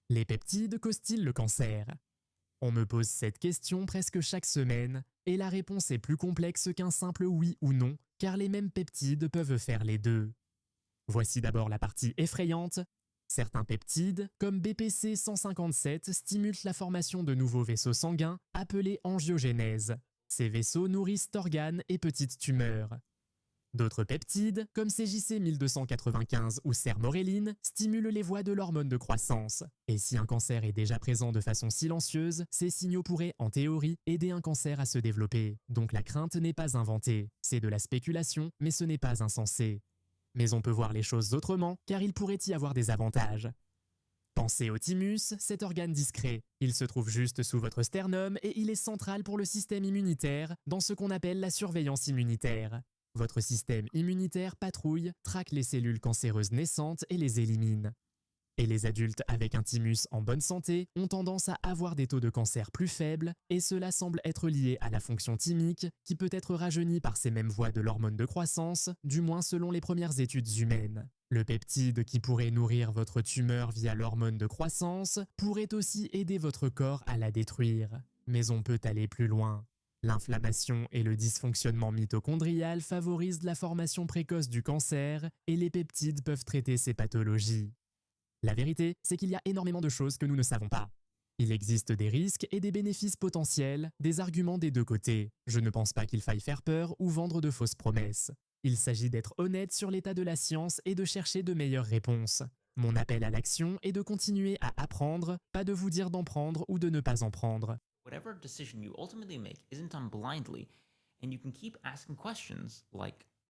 Les peptides causent-ils le cancer? On me pose cette question presque chaque semaine, et la réponse est plus complexe qu'un simple oui ou non, car les mêmes peptides peuvent faire les deux. Voici d'abord la partie effrayante. Certains peptides, comme BPC 157, stimulent la formation de nouveaux vaisseaux sanguins, appelés angiogénèse. Ces vaisseaux nourrissent organes et petites tumeurs. D'autres peptides, comme CJC 1295 ou sermorelline, stimulent les voies de l'hormone de croissance. Et si un cancer est déjà présent de façon silencieuse, ces signaux pourraient, en théorie, aider un cancer à se développer. Donc la crainte n'est pas inventée. C'est de la spéculation, mais ce n'est pas insensé. Mais on peut voir les choses autrement, car il pourrait y avoir des avantages. Pensez au thymus, cet organe discret. Il se trouve juste sous votre sternum et il est central pour le système immunitaire, dans ce qu'on appelle la surveillance immunitaire. Votre système immunitaire patrouille, traque les cellules cancéreuses naissantes et les élimine. Et les adultes avec un thymus en bonne santé ont tendance à avoir des taux de cancer plus faibles, et cela semble être lié à la fonction thymique, qui peut être rajeunie par ces mêmes voies de l'hormone de croissance, du moins selon les premières études humaines. Le peptide qui pourrait nourrir votre tumeur via l'hormone de croissance pourrait aussi aider votre corps à la détruire. Mais on peut aller plus loin. L'inflammation et le dysfonctionnement mitochondrial favorisent la formation précoce du cancer et les peptides peuvent traiter ces pathologies. La vérité, c'est qu'il y a énormément de choses que nous ne savons pas. Il existe des risques et des bénéfices potentiels, des arguments des deux côtés. Je ne pense pas qu'il faille faire peur ou vendre de fausses promesses. Il s'agit d'être honnête sur l'état de la science et de chercher de meilleures réponses. Mon appel à l'action est de continuer à apprendre, pas de vous dire d'en prendre ou de ne pas en prendre. Whatever decision you ultimately make isn't done blindly, and you can keep asking questions like,